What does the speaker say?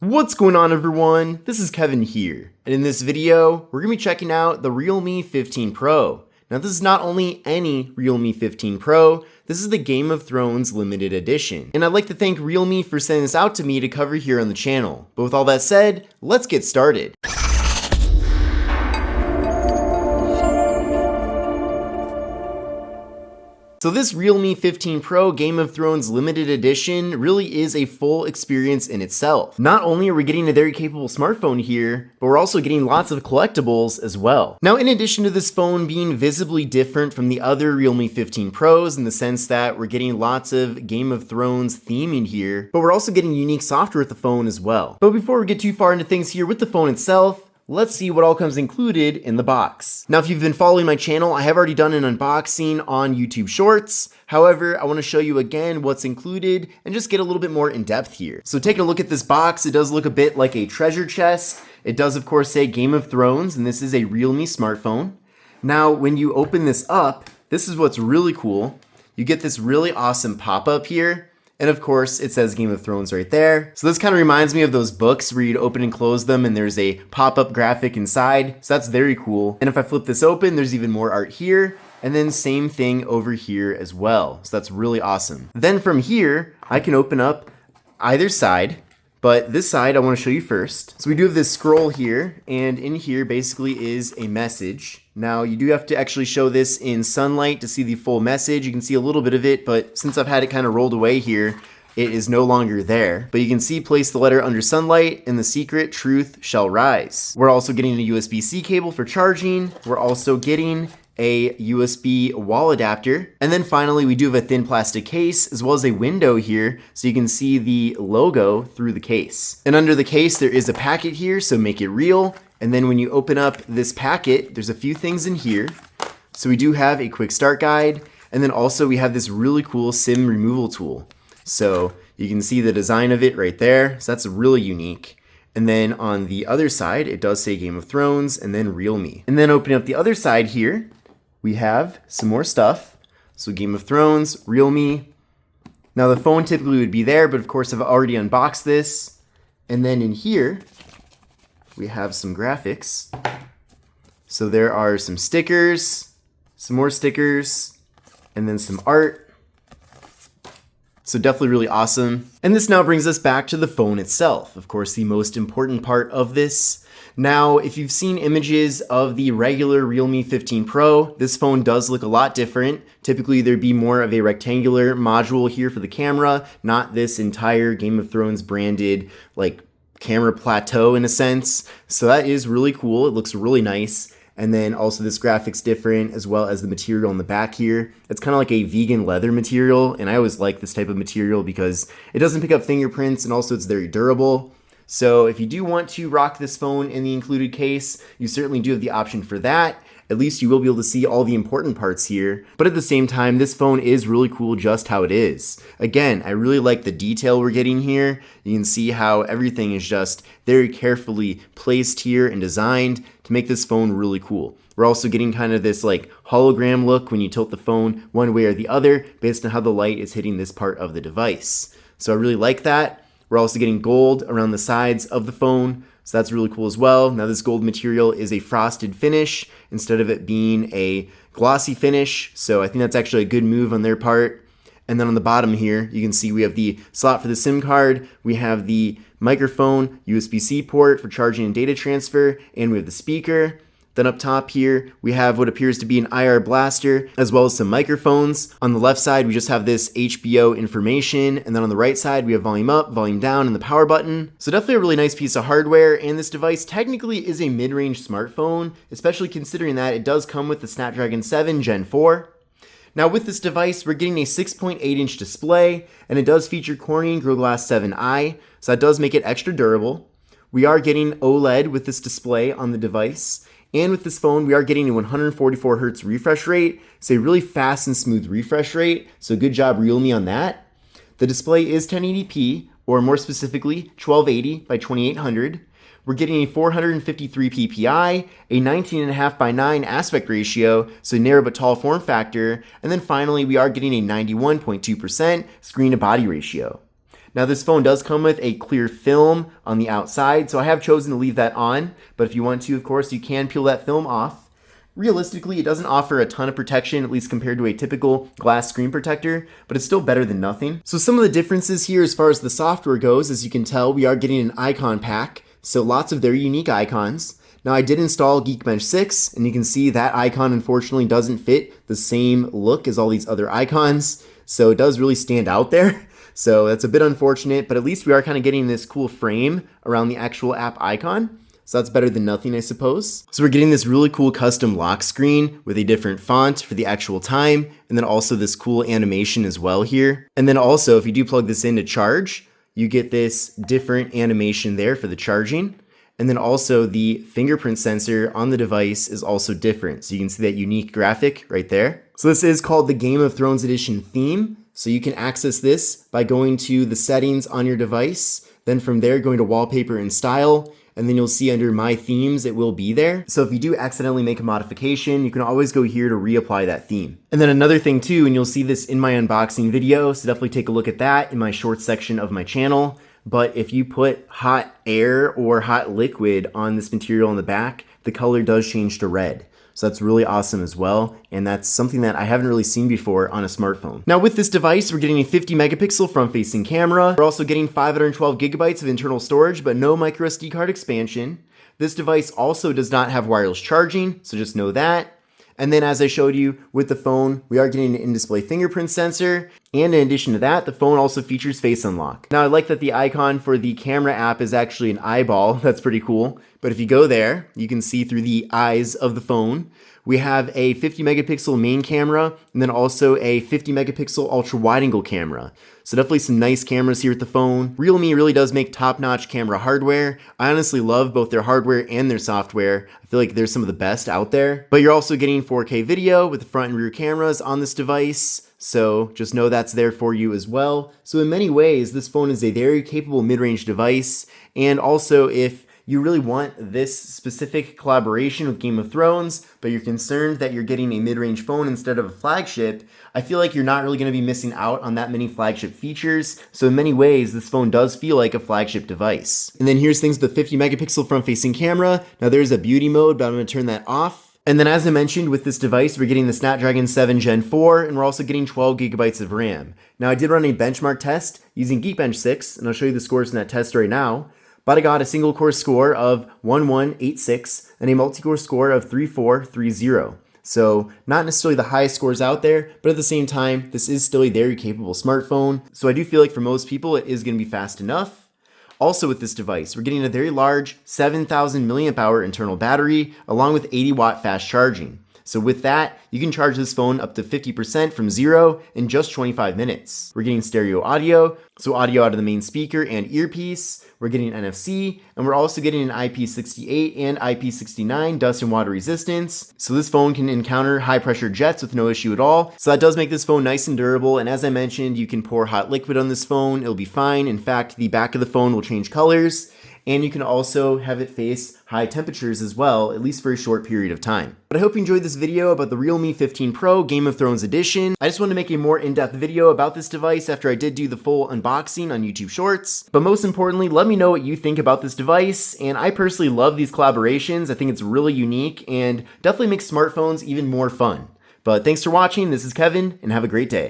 What's going on, everyone? This is Kevin here, and in this video, we're going to be checking out the Realme 15 Pro. Now, this is not only any Realme 15 Pro, this is the Game of Thrones limited edition. And I'd like to thank Realme for sending this out to me to cover here on the channel. But with all that said, let's get started. So this Realme 15 Pro Game of Thrones limited edition really is a full experience in itself. Not only are we getting a very capable smartphone here, but we're also getting lots of collectibles as well. Now, in addition to this phone being visibly different from the other Realme 15 Pros in the sense that we're getting lots of Game of Thrones theming here, but we're also getting unique software with the phone as well. But before we get too far into things here with the phone itself, let's see what all comes included in the box. Now, if you've been following my channel, I have already done an unboxing on YouTube Shorts. However, I want to show you again what's included and just get a little bit more in depth here. So taking a look at this box, it does look a bit like a treasure chest. It does, of course, say Game of Thrones, and this is a Realme smartphone. Now, when you open this up, this is what's really cool. You get this really awesome pop-up here. And of course, it says Game of Thrones right there. So this kind of reminds me of those books where you'd open and close them and there's a pop-up graphic inside. So that's very cool. And if I flip this open, there's even more art here. And then same thing over here as well. So that's really awesome. Then from here, I can open up either side. But this side I want to show you first. So we do have this scroll here, and in here basically is a message. Now you do have to actually show this in sunlight to see the full message. You can see a little bit of it, but since I've had it kind of rolled away here, it is no longer there. But you can see place the letter under sunlight and the secret truth shall rise. We're also getting a USB-C cable for charging. We're also getting a USB wall adapter. And then finally, we do have a thin plastic case as well as a window here so you can see the logo through the case. And under the case, there is a packet here, so make it real. And then when you open up this packet, there's a few things in here. So we do have a quick start guide. And then also we have this really cool SIM removal tool. So you can see the design of it right there. So that's really unique. And then on the other side, it does say Game of Thrones and then Realme. And then opening up the other side here, we have some more stuff. So Game of Thrones, Realme. Now the phone typically would be there, but of course I've already unboxed this. And then in here, we have some graphics. So there are some stickers, some more stickers, and then some art. So definitely really awesome. And this now brings us back to the phone itself. Of course, the most important part of this. Now, if you've seen images of the regular Realme 15 Pro, this phone does look a lot different. Typically, there'd be more of a rectangular module here for the camera, not this entire Game of Thrones branded like camera plateau in a sense. So that is really cool. It looks really nice. And then also this graphic's different as well as the material on the back here. It's kind of like a vegan leather material. And I always like this type of material because it doesn't pick up fingerprints and also it's very durable. So if you do want to rock this phone in the included case, you certainly do have the option for that. At least you will be able to see all the important parts here. But at the same time, this phone is really cool just how it is. Again, I really like the detail we're getting here. You can see how everything is just very carefully placed here and designed to make this phone really cool. We're also getting kind of this like hologram look when you tilt the phone one way or the other based on how the light is hitting this part of the device. So I really like that. We're also getting gold around the sides of the phone, so that's really cool as well. Now this gold material is a frosted finish instead of it being a glossy finish, so I think that's actually a good move on their part. And then on the bottom here, you can see we have the slot for the SIM card, we have the microphone, USB-C port for charging and data transfer, and we have the speaker. Then up top here, we have what appears to be an IR blaster, as well as some microphones. On the left side, we just have this HBO information, and then on the right side, we have volume up, volume down, and the power button. So definitely a really nice piece of hardware, and this device technically is a mid-range smartphone, especially considering that it does come with the Snapdragon 7 Gen 4. Now with this device, we're getting a 6.8-inch display, and it does feature Corning Gorilla Glass 7i, so that does make it extra durable. We are getting OLED with this display on the device. And with this phone, we are getting a 144 Hz refresh rate. It's a really fast and smooth refresh rate, so good job Realme on that. The display is 1080p, or more specifically, 1280 by 2800. We're getting a 453 ppi, a 19.5 by 9 aspect ratio, so narrow but tall form factor, and then finally we are getting a 91.2% screen to body ratio. Now this phone does come with a clear film on the outside, so I have chosen to leave that on, but if you want to, of course, you can peel that film off. Realistically, it doesn't offer a ton of protection, at least compared to a typical glass screen protector, but it's still better than nothing. So some of the differences here as far as the software goes, as you can tell, we are getting an icon pack, so lots of their unique icons. Now I did install Geekbench 6, and you can see that icon unfortunately doesn't fit the same look as all these other icons, so it does really stand out there. So that's a bit unfortunate, but at least we are kind of getting this cool frame around the actual app icon. So that's better than nothing, I suppose. So we're getting this really cool custom lock screen with a different font for the actual time, and then also this cool animation as well here. And then also, if you do plug this in to charge, you get this different animation there for the charging. And then also the fingerprint sensor on the device is also different. So you can see that unique graphic right there. So this is called the Game of Thrones Edition theme. So you can access this by going to the settings on your device, then from there going to wallpaper and style, and then you'll see under my themes it will be there. So if you do accidentally make a modification, you can always go here to reapply that theme. And then another thing too, and you'll see this in my unboxing video, so definitely take a look at that in my shorts section of my channel. But if you put hot air or hot liquid on this material in the back, the color does change to red. So that's really awesome as well, and that's something that I haven't really seen before on a smartphone. Now with this device, we're getting a 50 megapixel front-facing camera. We're also getting 512 gigabytes of internal storage, but no micro SD card expansion. This device also does not have wireless charging, so just know that. And then as I showed you with the phone, we are getting an in-display fingerprint sensor. And in addition to that, the phone also features face unlock. Now I like that the icon for the camera app is actually an eyeball. That's pretty cool. But if you go there, you can see through the eyes of the phone. We have a 50 megapixel main camera and then also a 50 megapixel ultra wide angle camera. So definitely some nice cameras here with the phone. Realme really does make top-notch camera hardware. I honestly love both their hardware and their software. I feel like they're some of the best out there. But you're also getting 4K video with the front and rear cameras on this device. So just know that's there for you as well. So in many ways, this phone is a very capable mid-range device. And also if you really want this specific collaboration with Game of Thrones, but you're concerned that you're getting a mid-range phone instead of a flagship, I feel like you're not really going to be missing out on that many flagship features. So in many ways, this phone does feel like a flagship device. And then here's things with the 50 megapixel front-facing camera. Now there's a beauty mode, but I'm going to turn that off. And then as I mentioned with this device, we're getting the Snapdragon 7 Gen 4, and we're also getting 12 gigabytes of RAM. Now I did run a benchmark test using Geekbench 6, and I'll show you the scores in that test right now. But I got a single core score of 1186 and a multi-core score of 3430. So not necessarily the highest scores out there, but at the same time, this is still a very capable smartphone. So I do feel like for most people, it is going to be fast enough. Also with this device, we're getting a very large 7,000 milliamp hour internal battery along with 80 watt fast charging. So with that, you can charge this phone up to 50% from zero in just 25 minutes. We're getting stereo audio, so audio out of the main speaker and earpiece. We're getting NFC, and we're also getting an IP68 and IP69 dust and water resistance. So this phone can encounter high pressure jets with no issue at all. So that does make this phone nice and durable. And as I mentioned, you can pour hot liquid on this phone. It'll be fine. In fact, the back of the phone will change colors. And you can also have it face high temperatures as well, at least for a short period of time. But I hope you enjoyed this video about the Realme 15 Pro Game of Thrones Edition. I just wanted to make a more in-depth video about this device after I did do the full unboxing on YouTube Shorts. But most importantly, let me know what you think about this device. And I personally love these collaborations. I think it's really unique and definitely makes smartphones even more fun. But thanks for watching. This is Kevin, and have a great day.